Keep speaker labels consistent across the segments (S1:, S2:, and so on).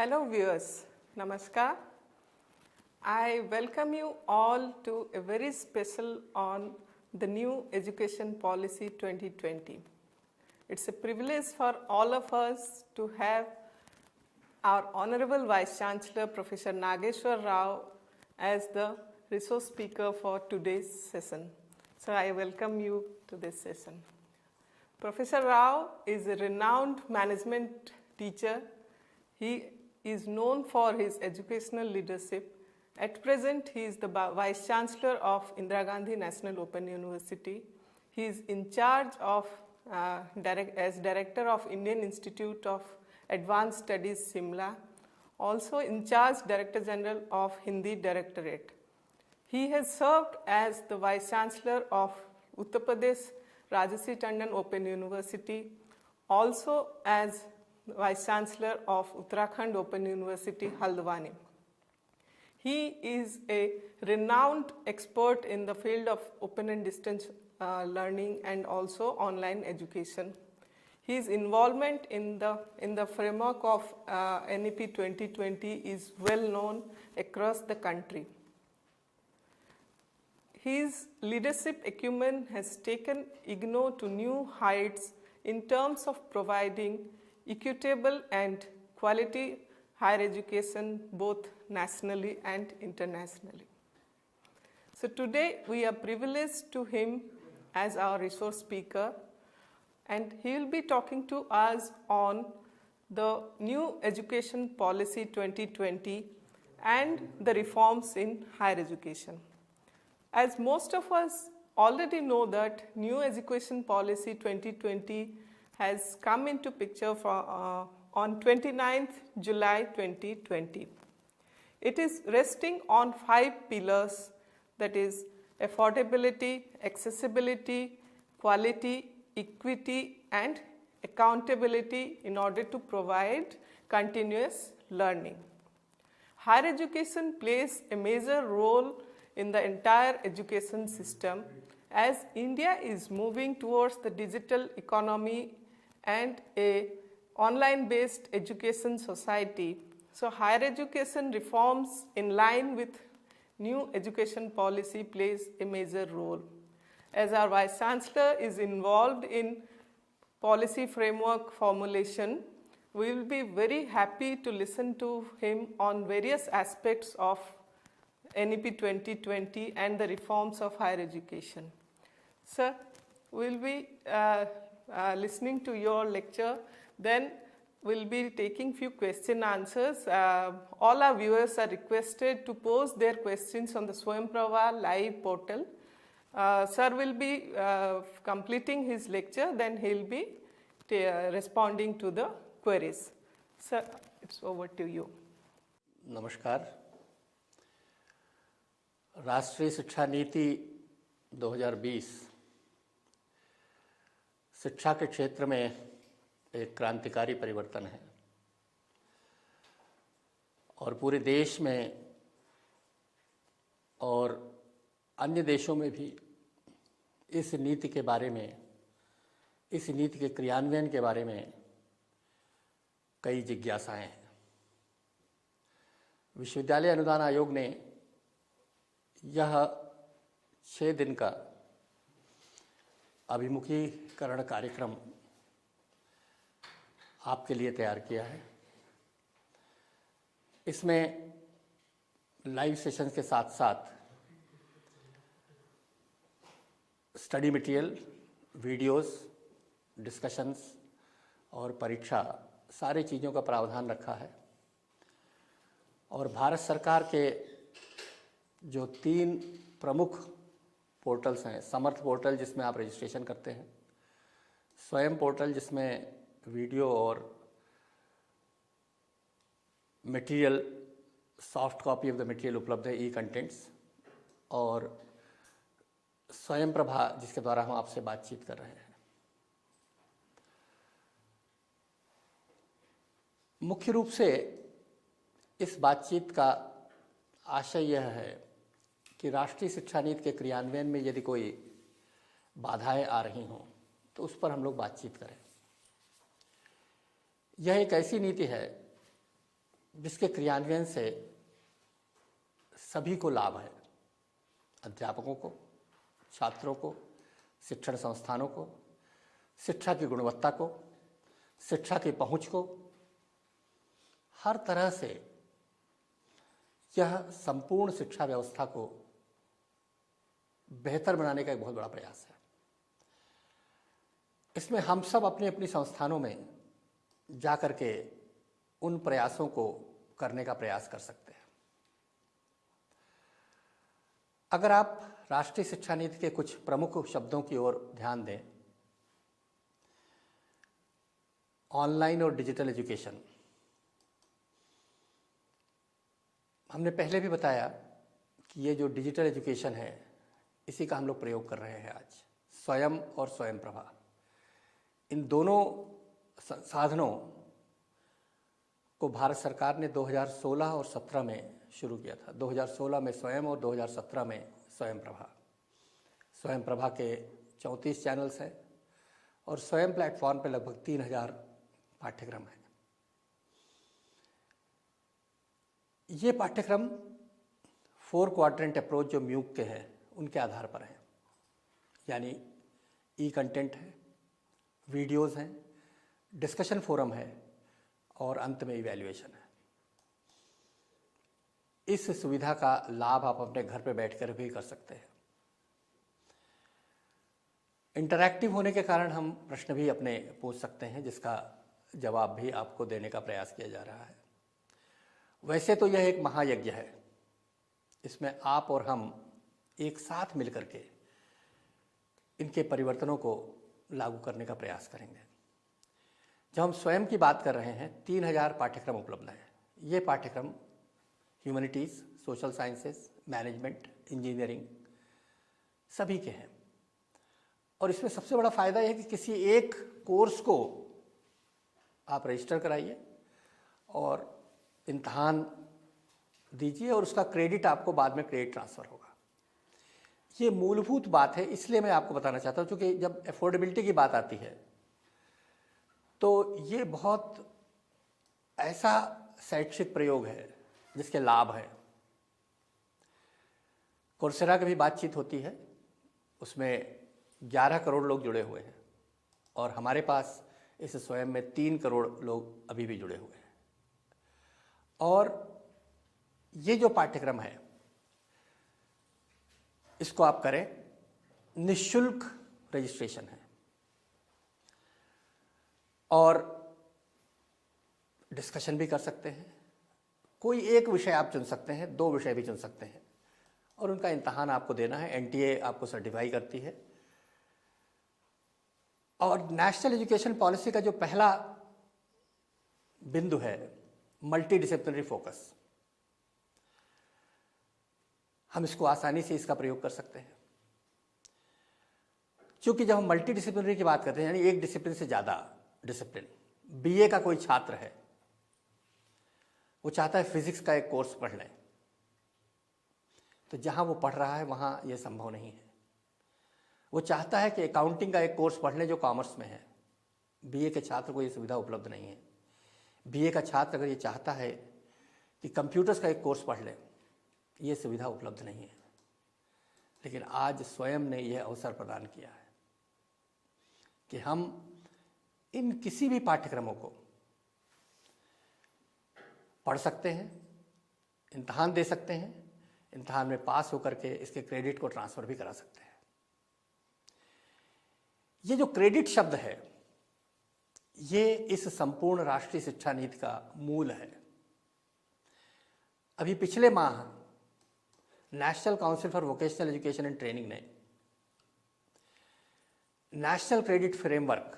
S1: Hello viewers, Namaskar. I welcome you all to a very special on the new Education Policy 2020. It's a privilege for all of us to have our Honorable Vice Chancellor Professor Nageshwar Rao as the resource speaker for today's session. So I welcome you to this session. Professor Rao is a renowned management teacher. He is known for his educational leadership. At present, he is the Vice Chancellor of Indira Gandhi National Open University. He is in charge of as Director of Indian Institute of Advanced Studies, Simla. Also in charge Director General of Hindi Directorate. He has served as the Vice Chancellor of Uttar Pradesh Rajasi Tandon Open University, also as Vice Chancellor of Uttarakhand Open University, Haldwani. He is a renowned expert in the field of open and distance learning and also online education. His involvement in the framework of NEP 2020 is well known across the country. His leadership acumen has taken IGNOU to new heights in terms of providing equitable and quality higher education both nationally and internationally. So today we are privileged to him as our resource speaker, and he will be talking to us on the new Education Policy 2020 and the reforms in higher education. As most of us already know that new Education Policy 2020 has come into picture on 29th July 2020. It is resting on 5 pillars, that is affordability, accessibility, quality, equity and accountability in order to provide continuous learning. Higher education plays a major role in the entire education system as India is moving towards the digital economy and a online based education society. So higher education reforms in line with new education policy plays a major role. As our Vice Chancellor is involved in policy framework formulation, we will be very happy to listen to him on various aspects of NEP 2020 and the reforms of higher education. Sir, we will be listening to your lecture, then we will be taking few question answers. All our viewers are requested to post their questions on the Swayamprabha live portal. Sir will be completing his lecture, then he will be responding to the queries. Sir, it's over to you.
S2: नमस्कार। राष्ट्रीय शिक्षा नीति 2020 शिक्षा के क्षेत्र में एक क्रांतिकारी परिवर्तन है और पूरे देश में और अन्य देशों में भी इस नीति के बारे में, इस नीति के क्रियान्वयन के बारे में कई जिज्ञासाएं हैं। विश्वविद्यालय अनुदान आयोग ने यह 6 दिन का अभिमुखीकरण कार्यक्रम आपके लिए तैयार किया है। इसमें लाइव सेशंस के साथ साथ स्टडी मटेरियल, वीडियोस, डिस्कशंस और परीक्षा, सारी चीज़ों का प्रावधान रखा है। और भारत सरकार के जो 3 प्रमुख पोर्टल्स हैं, समर्थ पोर्टल जिसमें आप रजिस्ट्रेशन करते हैं, स्वयं पोर्टल जिसमें वीडियो और material, soft copy of the material उपलब्ध है, ई कंटेंट्स, और स्वयं प्रभा जिसके द्वारा हम आपसे बातचीत कर रहे हैं। मुख्य रूप से इस बातचीत का आशय यह है कि राष्ट्रीय शिक्षा नीति के क्रियान्वयन में यदि कोई बाधाएं आ रही हों तो उस पर हम लोग बातचीत करें। यह एक ऐसी नीति है जिसके क्रियान्वयन से सभी को लाभ है, अध्यापकों को, छात्रों को, शिक्षण संस्थानों को, शिक्षा की गुणवत्ता को, शिक्षा की पहुंच को, हर तरह से यह संपूर्ण शिक्षा व्यवस्था को बेहतर बनाने का एक बहुत बड़ा प्रयास है। इसमें हम सब अपनी अपनी संस्थानों में जाकर के उन प्रयासों को करने का प्रयास कर सकते हैं। अगर आप राष्ट्रीय शिक्षा नीति के कुछ प्रमुख शब्दों की ओर ध्यान दें, ऑनलाइन और डिजिटल एजुकेशन, हमने पहले भी बताया कि ये जो डिजिटल एजुकेशन है इसी का हम लोग प्रयोग कर रहे हैं आज। स्वयं और स्वयं प्रभा, इन दोनों साधनों को भारत सरकार ने 2016 और 17 में शुरू किया था। 2016 में स्वयं और 2017 में स्वयं प्रभा। स्वयं प्रभा के 34 चैनल्स हैं और स्वयं प्लेटफॉर्म पर लगभग 3000 पाठ्यक्रम हैं। ये पाठ्यक्रम 4 क्वाड्रेंट अप्रोच जो म्यूक के हैं उनके आधार पर हैं, यानी ई कंटेंट है, वीडियोज़ हैं, डिस्कशन फोरम है और अंत में इवैल्यूएशन है। इस सुविधा का लाभ आप अपने घर पे बैठकर भी कर सकते हैं। इंटरैक्टिव होने के कारण हम प्रश्न भी अपने पूछ सकते हैं, जिसका जवाब भी आपको देने का प्रयास किया जा रहा है। वैसे तो यह एक महायज्ञ है, इसमें आप और हम एक साथ मिलकर के इनके परिवर्तनों को लागू करने का प्रयास करेंगे। जब हम स्वयं की बात कर रहे हैं, 3000 पाठ्यक्रम उपलब्ध हैं। ये पाठ्यक्रम humanities, social sciences, management, engineering सभी के हैं। और इसमें सबसे बड़ा फ़ायदा यह है कि किसी एक कोर्स को आप रजिस्टर कराइए और इम्तहान दीजिए और उसका क्रेडिट आपको बाद में क्रेडिट ट्रांसफ़र होगा। ये मूलभूत बात है, इसलिए मैं आपको बताना चाहता हूँ, क्योंकि जब अफोर्डेबिलिटी की बात आती है तो ये बहुत ऐसा शैक्षिक प्रयोग है जिसके लाभ हैं। कोर्सेरा की भी बातचीत होती है, उसमें 11 करोड़ लोग जुड़े हुए हैं और हमारे पास इस स्वयं में 3 करोड़ लोग अभी भी जुड़े हुए हैं। और ये जो पाठ्यक्रम है इसको आप करें, निःशुल्क रजिस्ट्रेशन है और डिस्कशन भी कर सकते हैं। कोई एक विषय आप चुन सकते हैं, 2 विषय भी चुन सकते हैं और उनका इम्तहान आपको देना है। एनटीए आपको सर्टिफाई करती है। और नेशनल एजुकेशन पॉलिसी का जो पहला बिंदु है, मल्टी डिसिप्लिनरी फोकस, हम इसको आसानी से इसका प्रयोग कर सकते हैं। क्योंकि जब हम मल्टी डिसिप्लिनरी की बात करते हैं, यानी एक डिसिप्लिन से ज़्यादा डिसिप्लिन, बीए का कोई छात्र है, वो चाहता है फिजिक्स का एक कोर्स पढ़ लें, तो जहाँ वो पढ़ रहा है वहाँ ये संभव नहीं है। वो चाहता है कि अकाउंटिंग का एक कोर्स पढ़ लें जो कॉमर्स में है, बीए के छात्र को ये सुविधा उपलब्ध नहीं है। बीए का छात्र अगर ये चाहता है कि कंप्यूटर्स का एक कोर्स पढ़ लें, ये सुविधा उपलब्ध नहीं है। लेकिन आज स्वयं ने यह अवसर प्रदान किया है कि हम इन किसी भी पाठ्यक्रमों को पढ़ सकते हैं, इम्तहान दे सकते हैं, इम्तहान में पास होकर के इसके क्रेडिट को ट्रांसफ़र भी करा सकते हैं। ये जो क्रेडिट शब्द है, ये इस संपूर्ण राष्ट्रीय शिक्षा नीति का मूल है। अभी पिछले माह national council for vocational education and training ने नेशनल क्रेडिट फ्रेमवर्क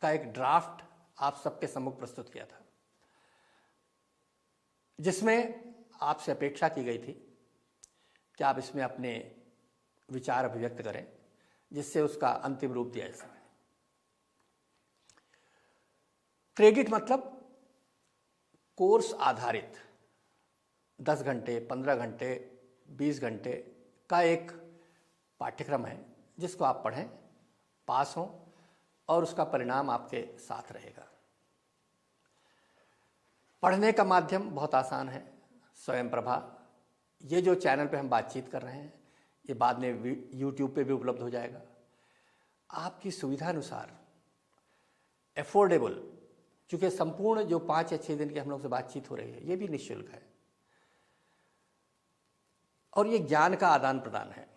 S2: का एक ड्राफ्ट आप सबके सम्मुख प्रस्तुत किया था, जिसमें आपसे अपेक्षा की गई थी कि आप इसमें अपने विचार अभिव्यक्त करें, जिससे उसका अंतिम रूप दिया जा सके। क्रेडिट मतलब कोर्स आधारित 10 घंटे, 15 घंटे, 20 घंटे का एक पाठ्यक्रम है जिसको आप पढ़ें, पास हों और उसका परिणाम आपके साथ रहेगा। पढ़ने का माध्यम बहुत आसान है, स्वयं प्रभा। ये जो चैनल पे हम बातचीत कर रहे हैं ये बाद में यूट्यूब पे भी उपलब्ध हो जाएगा। आपकी सुविधा अनुसार एफोर्डेबल, चूँकि संपूर्ण जो 5 या 6 दिन की हम लोग से बातचीत हो रही है ये भी निःशुल्क है और ये ज्ञान का आदान प्रदान है।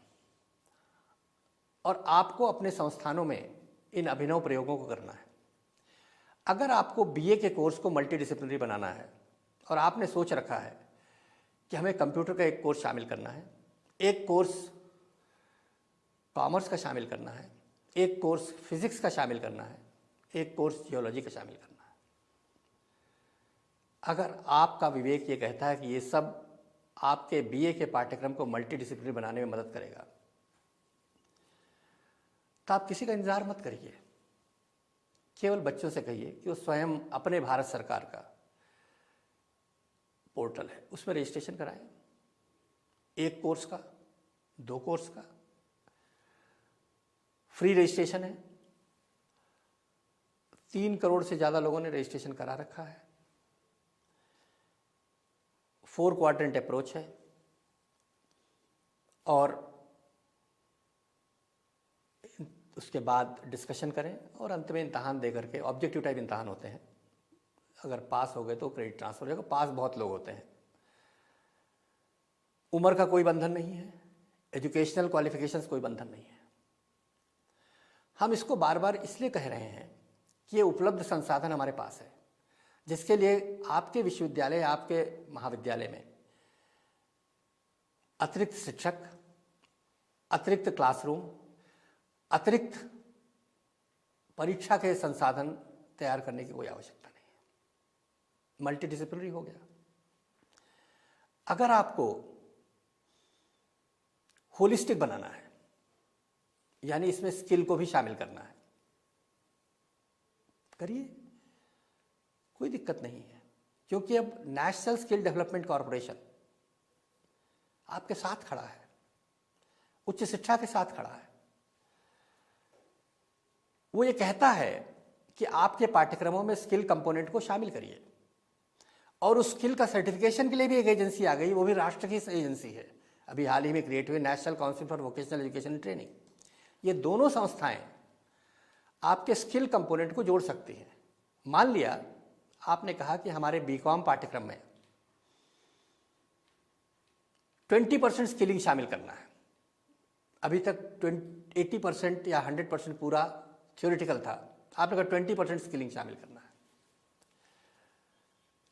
S2: और आपको अपने संस्थानों में इन अभिनव प्रयोगों को करना है। अगर आपको बीए के कोर्स को मल्टीडिसिप्लिनरी बनाना है और आपने सोच रखा है कि हमें कंप्यूटर का एक कोर्स शामिल करना है, एक कोर्स कॉमर्स का शामिल करना है, एक कोर्स फिजिक्स का शामिल करना है, एक कोर्स जियोलॉजी का शामिल करना है, अगर आपका विवेक ये कहता है कि ये सब आपके बीए के पाठ्यक्रम को मल्टीडिसिप्लिनरी बनाने में मदद करेगा, तो आप किसी का इंतजार मत करिए। केवल बच्चों से कहिए कि वो स्वयं अपने भारत सरकार का पोर्टल है उसमें रजिस्ट्रेशन कराएं। एक कोर्स का, 2 कोर्स का फ्री रजिस्ट्रेशन है। 3 करोड़ से ज़्यादा लोगों ने रजिस्ट्रेशन करा रखा है। 4 क्वाड्रेंट अप्रोच है और उसके बाद डिस्कशन करें और अंत में इम्तहान दे करके, ऑब्जेक्टिव टाइप इम्तहान होते हैं, अगर पास हो गए तो क्रेडिट ट्रांसफर हो जाएगा। पास बहुत लोग होते हैं। उम्र का कोई बंधन नहीं है, एजुकेशनल क्वालिफिकेशंस कोई बंधन नहीं है। हम इसको बार बार इसलिए कह रहे हैं कि ये उपलब्ध संसाधन हमारे पास है, जिसके लिए आपके विश्वविद्यालय, आपके महाविद्यालय में अतिरिक्त शिक्षक, अतिरिक्त क्लासरूम, अतिरिक्त परीक्षा के संसाधन तैयार करने की कोई आवश्यकता नहीं है। मल्टीडिसिप्लिनरी हो गया। अगर आपको होलिस्टिक बनाना है, यानी इसमें स्किल को भी शामिल करना है, करिए, कोई दिक्कत नहीं है। क्योंकि अब नेशनल स्किल डेवलपमेंट कॉरपोरेशन आपके साथ खड़ा है, उच्च शिक्षा के साथ खड़ा है। वो ये कहता है कि आपके पाठ्यक्रमों में स्किल कंपोनेंट को शामिल करिए और उस स्किल का सर्टिफिकेशन के लिए भी एक एजेंसी आ गई, वो भी राष्ट्र की एजेंसी है, अभी हाल ही में क्रिएट हुई, national council for vocational education and training. ये दोनों संस्थाएं आपके स्किल कंपोनेंट को जोड़ सकती हैं। मान लिया आपने कहा कि हमारे बीकॉम पाठ्यक्रम में 20% स्किलिंग शामिल करना है। अभी तक 80% या 100% पूरा थ्योरेटिकल था, आपने कहा 20% स्किलिंग शामिल करना है।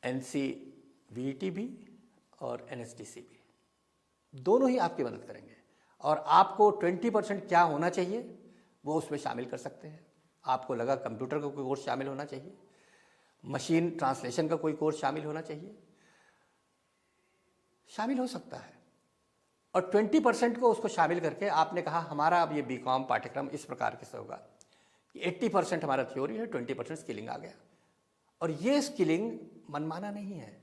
S2: NCVT भी और NSDC भी दोनों ही आपकी मदद करेंगे और आपको 20% क्या होना चाहिए वो उसमें शामिल कर सकते हैं। आपको लगा कंप्यूटर का कोई कोर्स शामिल होना चाहिए, मशीन ट्रांसलेशन का कोई कोर्स शामिल होना चाहिए, शामिल हो सकता है। और 20% को उसको शामिल करके आपने कहा हमारा अब ये बीकॉम पाठ्यक्रम इस प्रकार से होगा, 80% हमारा थ्योरी है, 20% स्किलिंग आ गया। और ये स्किलिंग मनमाना नहीं है,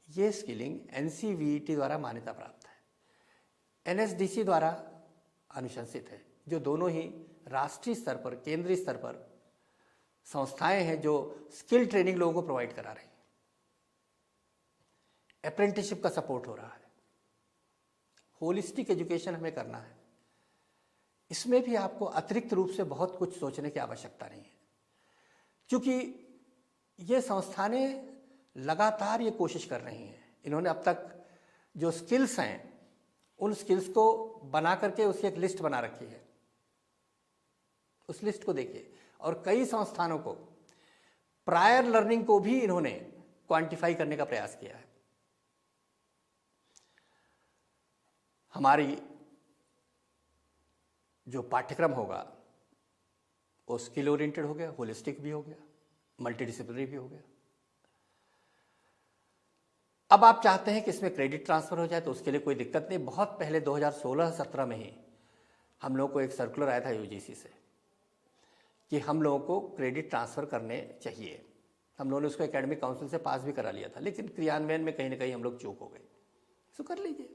S2: ये स्किलिंग NCVT द्वारा मान्यता प्राप्त है, NSDC द्वारा अनुशंसित है, जो दोनों ही राष्ट्रीय स्तर पर, केंद्रीय स्तर पर संस्थाएं हैं जो स्किल ट्रेनिंग लोगों को प्रोवाइड करा रही हैं। अप्रेंटिसशिप का सपोर्ट हो रहा है। होलिस्टिक एजुकेशन हमें करना है, इसमें भी आपको अतिरिक्त रूप से बहुत कुछ सोचने की आवश्यकता नहीं है, क्योंकि ये संस्थानें लगातार ये कोशिश कर रही हैं। इन्होंने अब तक जो स्किल्स हैं उन स्किल्स को बना करके उसकी एक लिस्ट बना रखी है, उस लिस्ट को देखिए। और कई संस्थानों को प्रायर लर्निंग को भी इन्होंने क्वांटिफाई करने का प्रयास किया है। हमारी जो पाठ्यक्रम होगा वो स्किल ओरिएंटेड हो गया, होलिस्टिक भी हो गया, मल्टीडिसिप्लिनरी भी हो गया। अब आप चाहते हैं कि इसमें क्रेडिट ट्रांसफर हो जाए तो उसके लिए कोई दिक्कत नहीं। बहुत पहले 2016-17 में ही हम लोग को एक सर्कुलर आया था UGC से कि हम लोगों को क्रेडिट ट्रांसफ़र करने चाहिए। हम लोगों ने उसको एकेडमिक काउंसिल से पास भी करा लिया था, लेकिन क्रियान्वयन में कहीं ना कहीं हम लोग चूक हो गए। इसको कर लीजिए।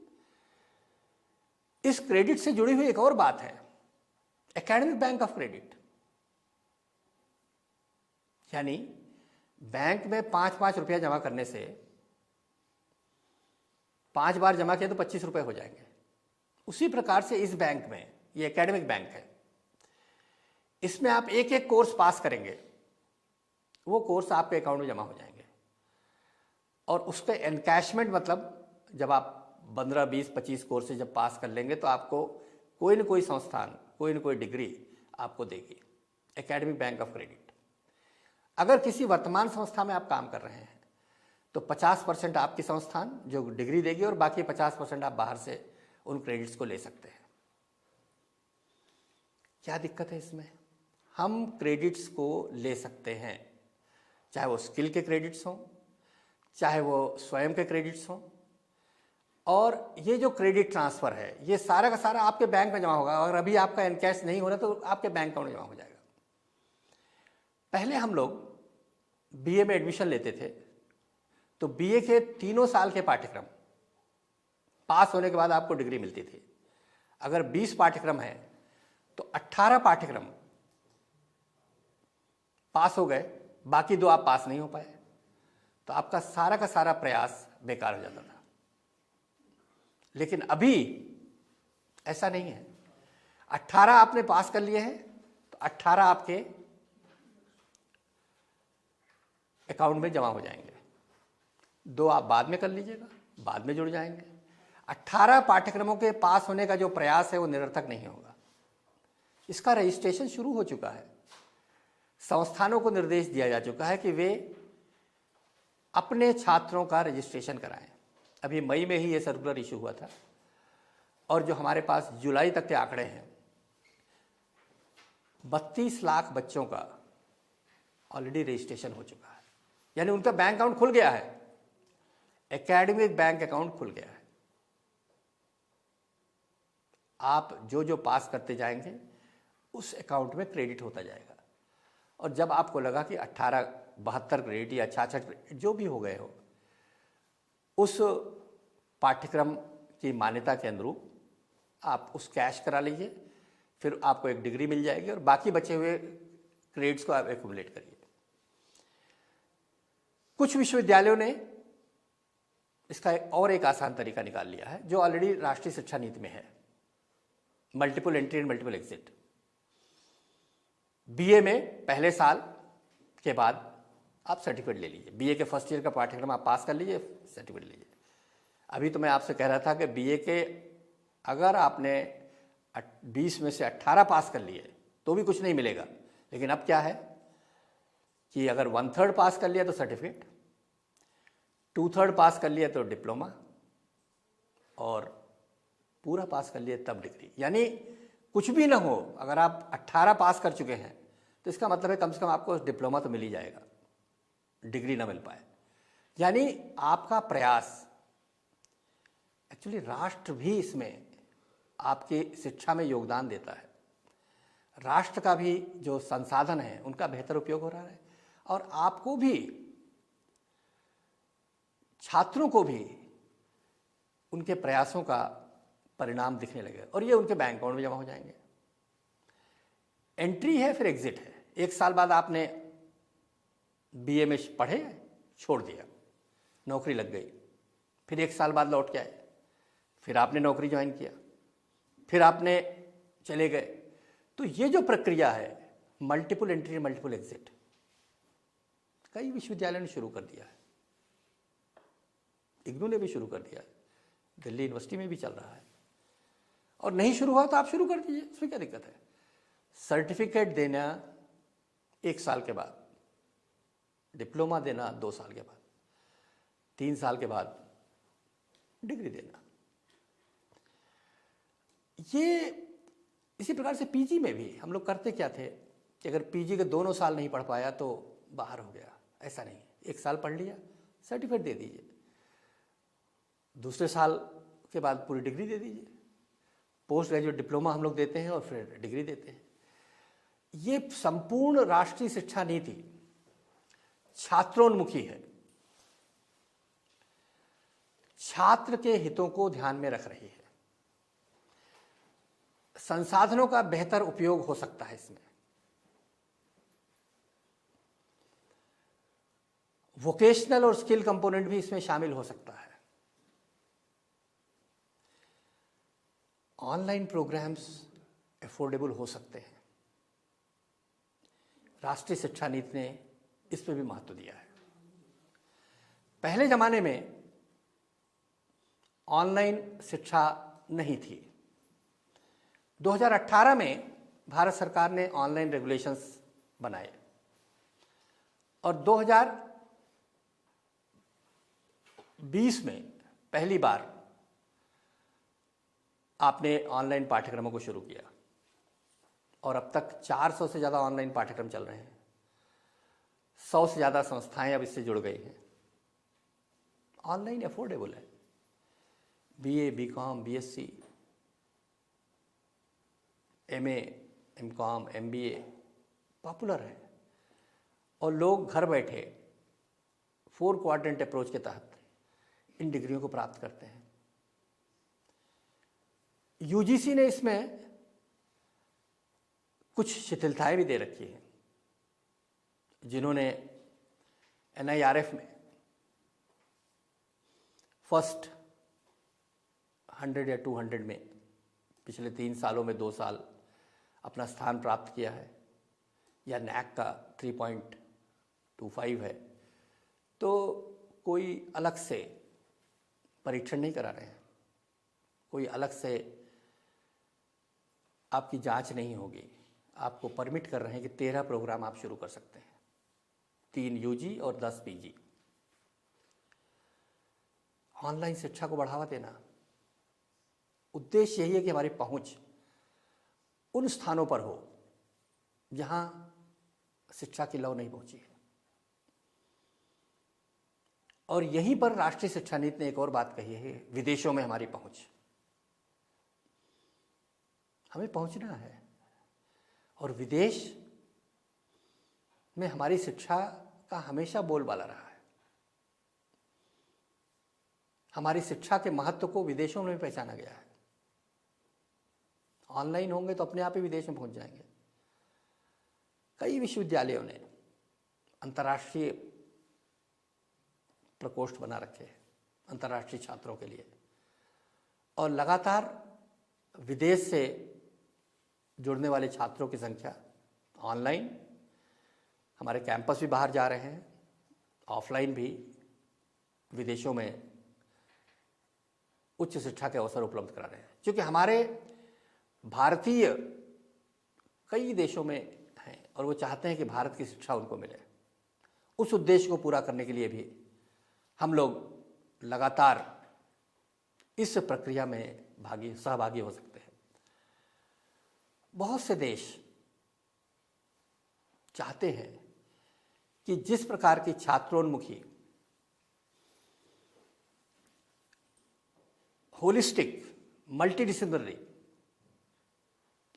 S2: इस क्रेडिट से जुड़ी हुई एक और बात है, एकेडमिक बैंक ऑफ क्रेडिट, यानी बैंक में 5-5 रुपया जमा करने से 5 बार जमा किए तो 25 रुपये हो जाएंगे। उसी प्रकार से इस बैंक में, ये एकेडमिक बैंक है, इसमें आप एक एक कोर्स पास करेंगे, वो कोर्स आपके अकाउंट में जमा हो जाएंगे। और उस पर एनकैशमेंट, मतलब जब आप 15, 20, 25 कोर्स जब पास कर लेंगे तो आपको कोई न कोई संस्थान कोई न कोई डिग्री आपको देगी, एकेडमिक बैंक ऑफ क्रेडिट। अगर किसी वर्तमान संस्था में आप काम कर रहे हैं तो 50% आपकी संस्थान जो डिग्री देगी और बाकी 50% आप बाहर से उन क्रेडिट्स को ले सकते हैं। क्या दिक्कत है इसमें? हम क्रेडिट्स को ले सकते हैं, चाहे वो स्किल के क्रेडिट्स हों, चाहे वो स्वयं के क्रेडिट्स हों। और ये जो क्रेडिट ट्रांसफ़र है ये सारा का सारा आपके बैंक में जमा होगा। अगर अभी आपका एनकैश नहीं हो रहा तो आपके बैंक अकाउंट में जमा हो जाएगा। पहले हम लोग बीए में एडमिशन लेते थे तो बीए के 3 साल के पाठ्यक्रम पास होने के बाद आपको डिग्री मिलती थी। अगर 20 पाठ्यक्रम है तो 18 पाठ्यक्रम पास हो गए, बाकी 2 आप पास नहीं हो पाए, तो आपका सारा का सारा प्रयास बेकार हो जाता था। लेकिन अभी ऐसा नहीं है। 18 आपने पास कर लिए हैं तो 18 आपके अकाउंट में जमा हो जाएंगे। 2 आप बाद में कर लीजिएगा, बाद में जुड़ जाएंगे। 18 पाठ्यक्रमों के पास होने का जो प्रयास है वो निरर्थक नहीं होगा। इसका रजिस्ट्रेशन शुरू हो चुका है। संस्थानों को निर्देश दिया जा चुका है कि वे अपने छात्रों का रजिस्ट्रेशन कराएं। अभी मई में ही ये सर्कुलर इशू हुआ था और जो हमारे पास जुलाई तक के आंकड़े हैं, 32 लाख बच्चों का ऑलरेडी रजिस्ट्रेशन हो चुका है। यानी उनका बैंक अकाउंट खुल गया है, एकेडमिक बैंक अकाउंट खुल गया है। आप जो जो पास करते जाएंगे उस अकाउंट में क्रेडिट होता जाएगा। और जब आपको लगा कि 18, 72 क्रेडिट या 66 क्रेडिट जो भी हो गए हो, उस पाठ्यक्रम की मान्यता के अनुरूप आप उस कैश करा लीजिए, फिर आपको एक डिग्री मिल जाएगी और बाकी बचे हुए क्रेडिट्स को आप एक्युमुलेट करिए। कुछ विश्वविद्यालयों ने इसका एक आसान तरीका निकाल लिया है जो ऑलरेडी राष्ट्रीय शिक्षा नीति में है, multiple entry and multiple exit. BA में पहले साल के बाद आप सर्टिफिकेट ले लीजिए। बीए के फर्स्ट ईयर का पाठ्यक्रम आप पास कर लीजिए, सर्टिफिकेट लीजिए। अभी तो मैं आपसे कह रहा था कि बीए के अगर आपने 20 में से 18 पास कर लिए तो भी कुछ नहीं मिलेगा। लेकिन अब क्या है कि अगर 1/3 पास कर लिया तो सर्टिफिकेट, 2/3 पास कर लिया तो डिप्लोमा, और पूरा पास कर लिया तब डिग्री। यानी कुछ भी ना हो, अगर आप 18 पास कर चुके हैं तो इसका मतलब है कम से कम आपको डिप्लोमा तो मिल ही जाएगा, डिग्री ना मिल पाए। यानी आपका प्रयास, एक्चुअली राष्ट्र भी इसमें आपकी शिक्षा में योगदान देता है। राष्ट्र का भी जो संसाधन है उनका बेहतर उपयोग हो रहा है और आपको भी, छात्रों को भी उनके प्रयासों का परिणाम दिखने लगे और ये उनके बैंक अकाउंट में जमा हो जाएंगे। एंट्री है फिर एग्जिट है। 1 साल बाद आपने बीए में पढ़े, छोड़ दिया, नौकरी लग गई, फिर 1 साल बाद लौट के आए, फिर आपने नौकरी ज्वाइन किया, फिर आपने चले गए। तो ये जो प्रक्रिया है मल्टीपल एंट्री मल्टीपल एग्जिट, कई विश्वविद्यालयों ने शुरू कर दिया है, इग्नू ने भी शुरू कर दिया है, दिल्ली यूनिवर्सिटी में भी चल रहा है। और नहीं शुरू हुआ तो आप शुरू कर दीजिए, उसमें क्या दिक्कत है। सर्टिफिकेट देना 1 साल के बाद, डिप्लोमा देना 2 साल के बाद, 3 साल के बाद डिग्री देना। ये इसी प्रकार से पीजी में भी हम लोग करते क्या थे कि अगर पीजी के दोनों साल नहीं पढ़ पाया तो बाहर हो गया, ऐसा नहीं। 1 साल पढ़ लिया, सर्टिफिकेट दे दीजिए, दूसरे साल के बाद पूरी डिग्री दे दीजिए। पोस्ट ग्रेजुएट डिप्लोमा हम लोग देते हैं और फिर डिग्री देते हैं। ये संपूर्ण राष्ट्रीय शिक्षा नीति छात्रोन्मुखी है, छात्र के हितों को ध्यान में रख रही है। संसाधनों का बेहतर उपयोग हो सकता है इसमें। वोकेशनल और स्किल कंपोनेंट भी इसमें शामिल हो सकता है। ऑनलाइन प्रोग्राम्स अफोर्डेबल हो सकते हैं। राष्ट्रीय शिक्षा नीति ने इस पर भी महत्व दिया है। पहले जमाने में ऑनलाइन शिक्षा नहीं थी। 2018 में भारत सरकार ने ऑनलाइन रेगुलेशंस बनाए और 2020 में पहली बार आपने ऑनलाइन पाठ्यक्रमों को शुरू किया और अब तक 400 से ज़्यादा ऑनलाइन पाठ्यक्रम चल रहे हैं। 100 से ज़्यादा संस्थाएं अब इससे जुड़ गई हैं। ऑनलाइन अफोर्डेबल है। BA, BCom, BSc, MA, MCom, MBA popular है और लोग घर बैठे 4 क्वाड्रेंट अप्रोच के तहत इन डिग्रियों को प्राप्त करते हैं। यूजीसी ने इसमें कुछ शिथिलताएं भी दे रखी हैं। जिन्होंने एनआईआरएफ में फर्स्ट 100 या 200 में पिछले 3 सालों में 2 साल अपना स्थान प्राप्त किया है, या नैक का 3.25 है, तो कोई अलग से परीक्षण नहीं करा रहे हैं, कोई अलग से आपकी जांच नहीं होगी। आपको परमिट कर रहे हैं कि 13 प्रोग्राम आप शुरू कर सकते हैं, 3 यूजी और 10 पीजी। ऑनलाइन शिक्षा को बढ़ावा देना, उद्देश्य यही है कि हमारी पहुंच उन स्थानों पर हो जहां शिक्षा की लौ नहीं पहुंची है। और यहीं पर राष्ट्रीय शिक्षा नीति ने एक और बात कही है, विदेशों में हमारी पहुंच। हमें पहुंचना है और विदेश में हमारी शिक्षा का हमेशा बोलबाला रहा है। हमारी शिक्षा के महत्व को विदेशों में पहचाना गया है। ऑनलाइन होंगे तो अपने आप ही विदेश में पहुंच जाएंगे। कई विश्वविद्यालयों ने अंतर्राष्ट्रीय प्रकोष्ठ बना रखे हैं अंतर्राष्ट्रीय छात्रों के लिए, और लगातार विदेश से जुड़ने वाले छात्रों की संख्या ऑनलाइन, हमारे कैंपस भी बाहर जा रहे हैं, ऑफलाइन भी विदेशों में उच्च शिक्षा के अवसर उपलब्ध करा रहे हैं। क्योंकि हमारे भारतीय कई देशों में हैं और वो चाहते हैं कि भारत की शिक्षा उनको मिले। उस उद्देश्य को पूरा करने के लिए भी हम लोग लगातार इस प्रक्रिया में सहभागी हो सकते हैं। बहुत से देश चाहते हैं कि जिस प्रकार की छात्रोन्मुखी, होलिस्टिक, मल्टीडिसिप्लिनरी,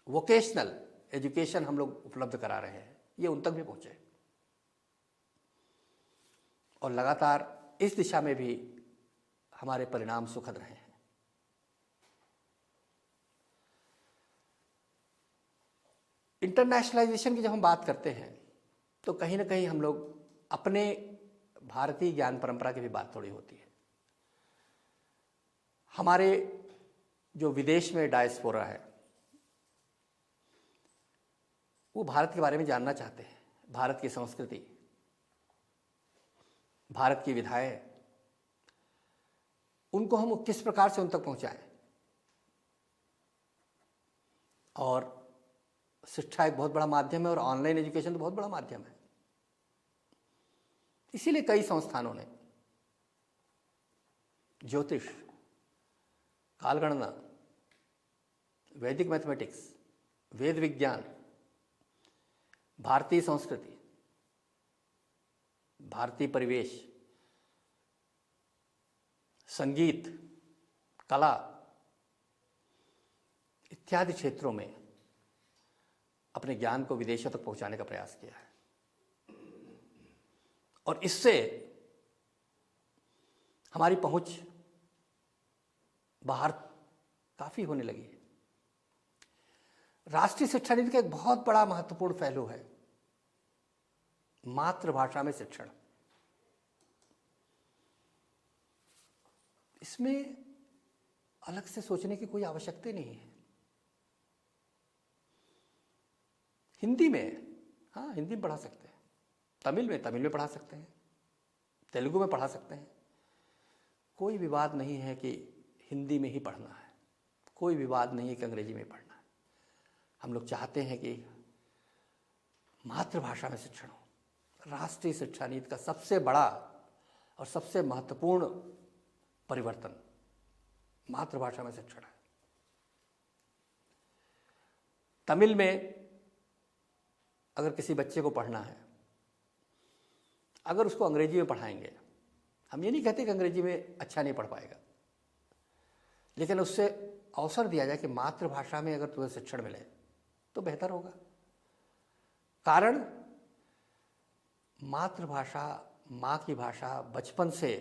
S2: वोकेशनल एजुकेशन हम लोग उपलब्ध करा रहे हैं, ये उन तक भी पहुंचे। और लगातार इस दिशा में भी हमारे परिणाम सुखद रहे हैं। इंटरनेशनलाइजेशन की जब हम बात करते हैं तो कहीं ना कहीं हम लोग अपने भारतीय ज्ञान परंपरा की भी बात थोड़ी होती है। हमारे जो विदेश में डायस्पोरा है वो भारत के बारे में जानना चाहते हैं, भारत की संस्कृति, भारत की विधाएं, उनको हम किस प्रकार से उन तक पहुंचाएं। और शिक्षा एक बहुत बड़ा माध्यम है और ऑनलाइन एजुकेशन तो बहुत बड़ा माध्यम है। इसीलिए कई संस्थानों ने ज्योतिष, कालगणना, वैदिक मैथमेटिक्स, वेद विज्ञान, भारतीय संस्कृति, भारतीय परिवेश, संगीत, कला इत्यादि क्षेत्रों में अपने ज्ञान को विदेशों तक पहुंचाने का प्रयास किया है। और इससे हमारी पहुंच बाहर काफी होने लगी है। राष्ट्रीय शिक्षा नीति का एक बहुत बड़ा महत्वपूर्ण पहलू है मातृभाषा में शिक्षण। इसमें अलग से सोचने की कोई आवश्यकता नहीं है। हिंदी में, हाँ हिंदी में पढ़ा सकते हैं, तमिल में पढ़ा सकते हैं, तेलुगु में पढ़ा सकते हैं। कोई विवाद नहीं है कि हिंदी में ही पढ़ना है, कोई विवाद नहीं है कि अंग्रेजी में पढ़ना है। हम लोग चाहते हैं कि मातृभाषा में शिक्षण हो। राष्ट्रीय शिक्षा नीति का सबसे बड़ा और सबसे महत्वपूर्ण परिवर्तन मातृभाषा में शिक्षण है। तमिल में अगर किसी बच्चे को पढ़ना है, अगर उसको अंग्रेजी में पढ़ाएंगे, हम ये नहीं कहते कि अंग्रेजी में अच्छा नहीं पढ़ पाएगा, लेकिन उससे अवसर दिया जाए कि मातृभाषा में अगर तुम्हें शिक्षण मिले तो बेहतर होगा। कारण मातृभाषा, माँ की भाषा बचपन से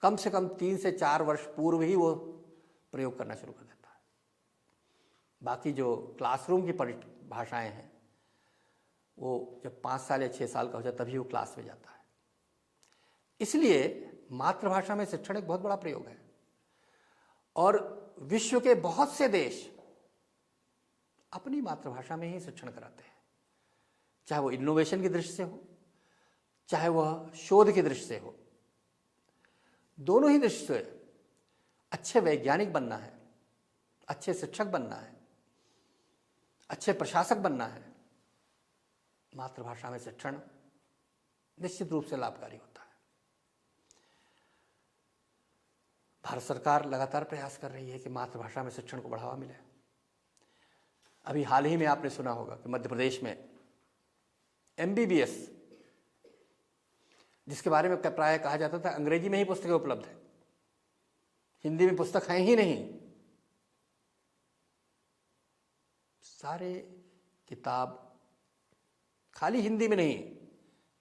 S2: कम 3 से 4 वर्ष पूर्व ही वो प्रयोग करना शुरू कर देता है। बाकी जो क्लासरूम की भाषाएं हैं वो जब 5 साल या 6 साल का हो जाए तभी वो क्लास में जाता है। इसलिए मातृभाषा में शिक्षण एक बहुत बड़ा प्रयोग है और विश्व के बहुत से देश अपनी मातृभाषा में ही शिक्षण कराते हैं, चाहे वो इनोवेशन की दृष्टि से हो, चाहे वह शोध की दृष्टि से हो। दोनों ही दृष्टि से अच्छे वैज्ञानिक बनना है, अच्छे शिक्षक बनना है, अच्छे प्रशासक बनना है, मातृभाषा में शिक्षण निश्चित रूप से लाभकारी होता है। भारत सरकार लगातार प्रयास कर रही है कि मातृभाषा में शिक्षण को बढ़ावा मिले। अभी हाल ही में आपने सुना होगा कि मध्य प्रदेश में MBBS, जिसके बारे में प्राय कहा जाता था अंग्रेजी में ही पुस्तकें उपलब्ध है, हिंदी में पुस्तक है ही नहीं, सारे किताब खाली हिंदी में नहीं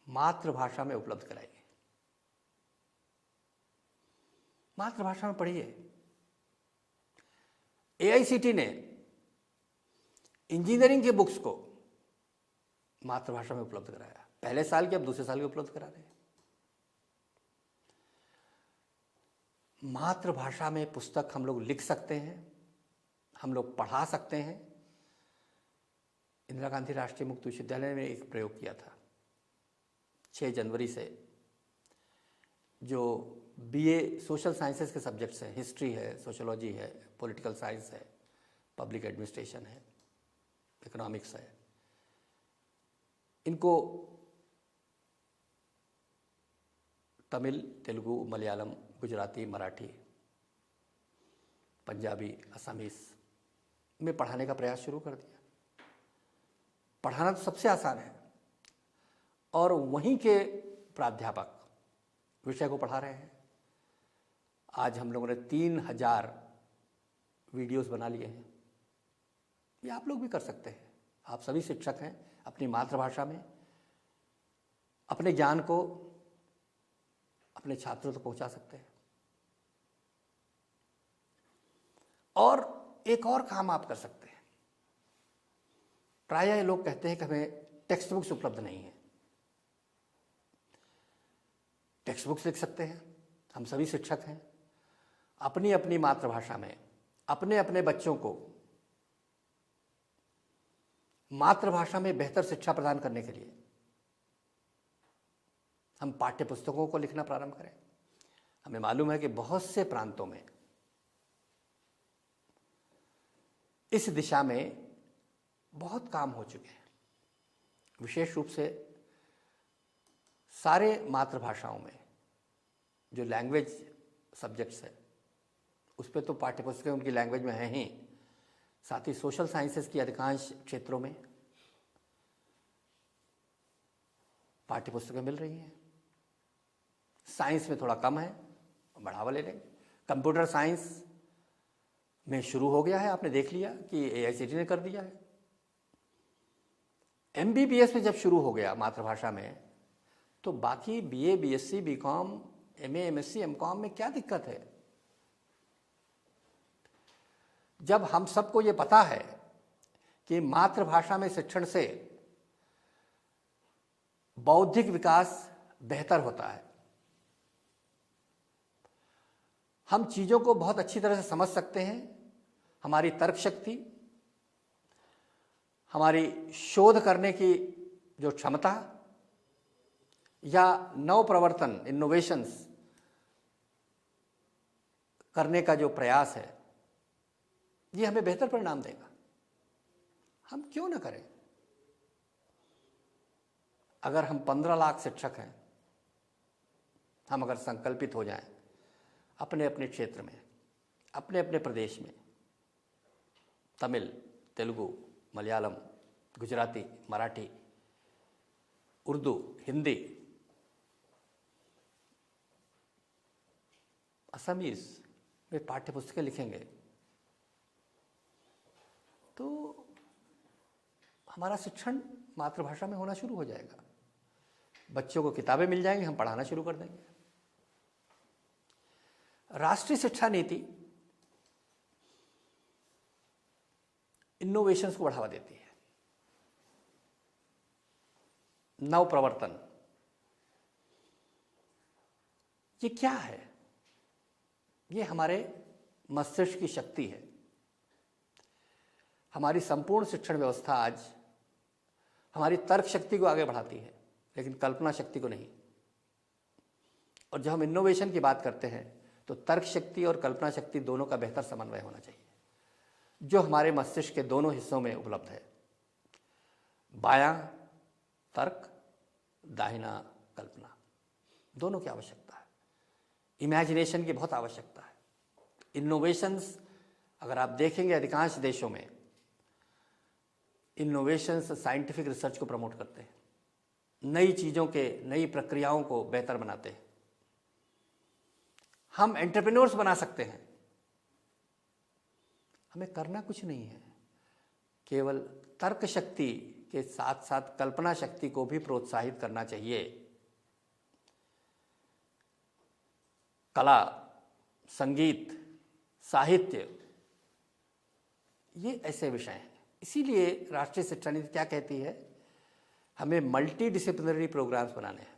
S2: मातृभाषा में उपलब्ध कराई गई। मातृभाषा में पढ़िए। AICTE ने इंजीनियरिंग के बुक्स को मातृभाषा में उपलब्ध कराया, पहले साल के अब दूसरे साल के उपलब्ध करा रहे हैं। मातृभाषा में पुस्तक हम लोग लिख सकते हैं, हम लोग पढ़ा सकते हैं। इंदिरा गांधी राष्ट्रीय मुक्त विश्वविद्यालय ने एक प्रयोग किया था 6 जनवरी से, जो BA सोशल साइंसेस के सब्जेक्ट्स हैं, हिस्ट्री है, सोशोलॉजी है, पॉलिटिकल साइंस है, पब्लिक एडमिनिस्ट्रेशन है, इकोनॉमिक्स है, इनको तमिल, तेलुगु, मलयालम, गुजराती, मराठी, पंजाबी, असमीस में पढ़ाने का प्रयास शुरू कर दिया। पढ़ाना तो सबसे आसान है और वहीं के प्राध्यापक विषय को पढ़ा रहे हैं। आज हम लोगों ने 3000 वीडियोस बना लिए हैं। ये आप लोग भी कर सकते हैं। आप सभी शिक्षक हैं, अपनी मातृभाषा में अपने ज्ञान को अपने छात्रों तक पहुंचा सकते हैं। और एक और काम आप कर सकते हैं। प्रायः लोग कहते हैं कि हमें टेक्स्ट बुक्स उपलब्ध नहीं है। टेक्स्ट बुक्स लिख सकते हैं। हम सभी शिक्षक हैं, अपनी अपनी मातृभाषा में अपने अपने बच्चों को मातृभाषा में बेहतर शिक्षा प्रदान करने के लिए हम पाठ्य पुस्तकों को लिखना प्रारंभ करें। हमें मालूम है कि बहुत से प्रांतों में इस दिशा में बहुत काम हो चुके हैं। विशेष रूप से सारे मातृभाषाओं में जो लैंग्वेज सब्जेक्ट्स है उस पर तो पाठ्यपुस्तकें उनकी लैंग्वेज में हैं ही, साथ ही सोशल साइंसेस की अधिकांश क्षेत्रों में पाठ्यपुस्तकें मिल रही हैं। साइंस में थोड़ा कम है, बढ़ावा ले लेंगे। कंप्यूटर साइंस में शुरू हो गया है, आपने देख लिया कि AICTE ने कर दिया है। MBBS में जब शुरू हो गया मातृभाषा में, तो बाकी BA, BSc, BCom, MA, MSc, MCom में क्या दिक्कत है? जब हम सबको ये पता है कि मातृभाषा में शिक्षण से बौद्धिक विकास बेहतर होता है, हम चीज़ों को बहुत अच्छी तरह से समझ सकते हैं। हमारी तर्क शक्ति, हमारी शोध करने की जो क्षमता या नव प्रवर्तन, इनोवेशंस करने का जो प्रयास है, ये हमें बेहतर परिणाम देगा। हम क्यों ना करें? अगर हम 15 लाख शिक्षक हैं, हम अगर संकल्पित हो जाएं अपने अपने क्षेत्र में, अपने अपने प्रदेश में, तमिल, तेलुगु, मलयालम, गुजराती, मराठी, उर्दू, हिंदी, असमीज में पाठ्यपुस्तकें लिखेंगे, तो हमारा शिक्षण मातृभाषा में होना शुरू हो जाएगा। बच्चों को किताबें मिल जाएंगी, हम पढ़ाना शुरू कर देंगे। राष्ट्रीय शिक्षा नीति इनोवेशंस को बढ़ावा देती है, नव प्रवर्तन। ये क्या है? ये हमारे मस्तिष्क की शक्ति है। हमारी संपूर्ण शिक्षण व्यवस्था आज हमारी तर्क शक्ति को आगे बढ़ाती है, लेकिन कल्पना शक्ति को नहीं। और जब हम इनोवेशन की बात करते हैं तो तर्क शक्ति और कल्पना शक्ति दोनों का बेहतर समन्वय होना चाहिए, जो हमारे मस्तिष्क के दोनों हिस्सों में उपलब्ध है। बायां तर्क, दाहिना कल्पना, दोनों की आवश्यकता है। इमेजिनेशन की बहुत आवश्यकता है। इनोवेशंस अगर आप देखेंगे, अधिकांश देशों में इनोवेशंस साइंटिफिक रिसर्च को प्रमोट करते हैं, नई चीज़ों के, नई प्रक्रियाओं को बेहतर बनाते हैं। हम एंटरप्रेन्योर्स बना सकते हैं। हमें करना कुछ नहीं है, केवल तर्क शक्ति के साथ साथ कल्पना शक्ति को भी प्रोत्साहित करना चाहिए। कला, संगीत, साहित्य, ये ऐसे विषय हैं। इसीलिए राष्ट्रीय शिक्षा नीति क्या कहती है? हमें मल्टी डिसिप्लिनरी प्रोग्राम्स बनाने हैं,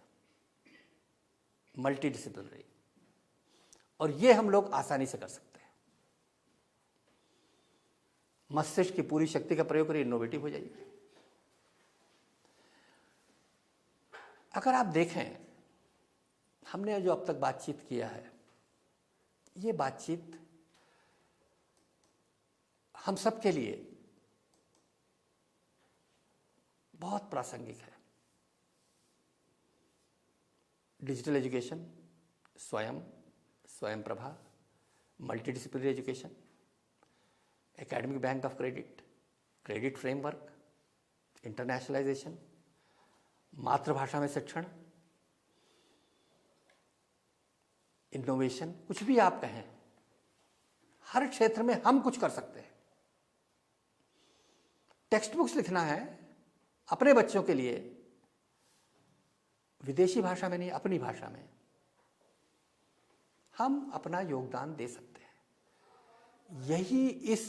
S2: मल्टी डिसिप्लिनरी, और ये हम लोग आसानी से कर सकते हैं। मस्तिष्क की पूरी शक्ति का प्रयोग करिए, इनोवेटिव हो जाइए। अगर आप देखें, हमने जो अब तक बातचीत किया है, ये बातचीत हम सब के लिए बहुत प्रासंगिक है। डिजिटल एजुकेशन, स्वयं Prabha, multidisciplinary education, academic bank of credit, credit framework, internationalisation, मातृभाषा में शिक्षण, इनोवेशन, कुछ भी आप कहें, हर क्षेत्र में हम कुछ कर सकते हैं। टेक्स्ट बुक्स लिखना है अपने बच्चों के लिए, विदेशी भाषा में नहीं, अपनी भाषा में हम अपना योगदान दे सकते हैं। यही इस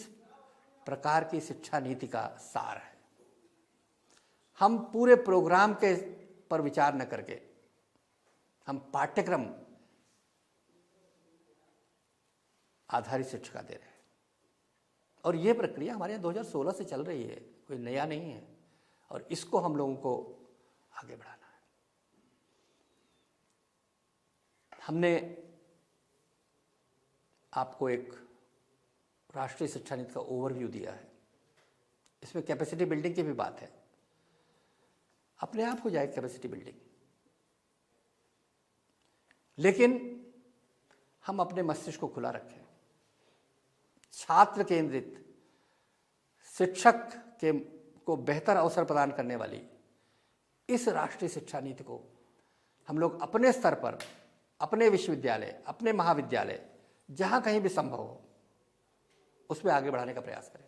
S2: प्रकार की शिक्षा नीति का सार है। हम पूरे प्रोग्राम के पर विचार न करके हम पाठ्यक्रम आधारित शिक्षा दे रहे हैं, और ये प्रक्रिया हमारे यहाँ 2016 से चल रही है, कोई नया नहीं है, और इसको हम लोगों को आगे बढ़ाना है। हमने आपको एक राष्ट्रीय शिक्षा नीति का ओवरव्यू दिया है। इसमें कैपेसिटी बिल्डिंग की भी बात है। अपने आप हो जाए कैपेसिटी बिल्डिंग, लेकिन हम अपने मस्तिष्क को खुला रखें। छात्र केंद्रित, शिक्षक के को बेहतर अवसर प्रदान करने वाली इस राष्ट्रीय शिक्षा नीति को हम लोग अपने स्तर पर, अपने विश्वविद्यालय, अपने महाविद्यालय, जहाँ कहीं भी संभव हो, उसमें आगे बढ़ाने का प्रयास करें।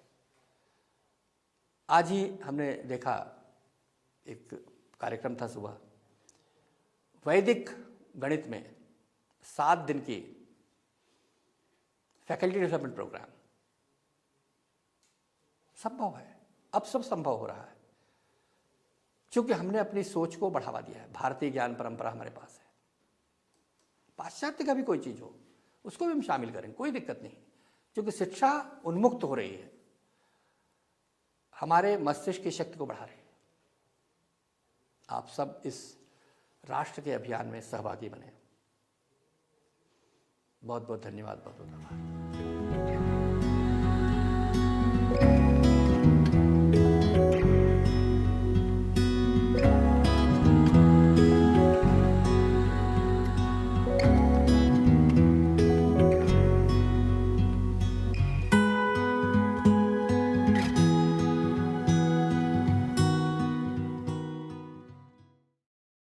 S2: आज ही हमने देखा, एक कार्यक्रम था सुबह, वैदिक गणित में 7 दिन की फैकल्टी डेवलपमेंट प्रोग्राम। संभव है, अब सब संभव हो रहा है, क्योंकि हमने अपनी सोच को बढ़ावा दिया है। भारतीय ज्ञान परंपरा हमारे पास है। पाश्चात्य का भी कोई चीज़ हो, उसको भी हम शामिल करेंगे, कोई दिक्कत नहीं, क्योंकि शिक्षा उन्मुक्त हो रही है, हमारे मस्तिष्क की शक्ति को बढ़ा रही है। आप सब इस राष्ट्र के अभियान में सहभागी बने। बहुत बहुत धन्यवाद, बहुत बहुत आभार।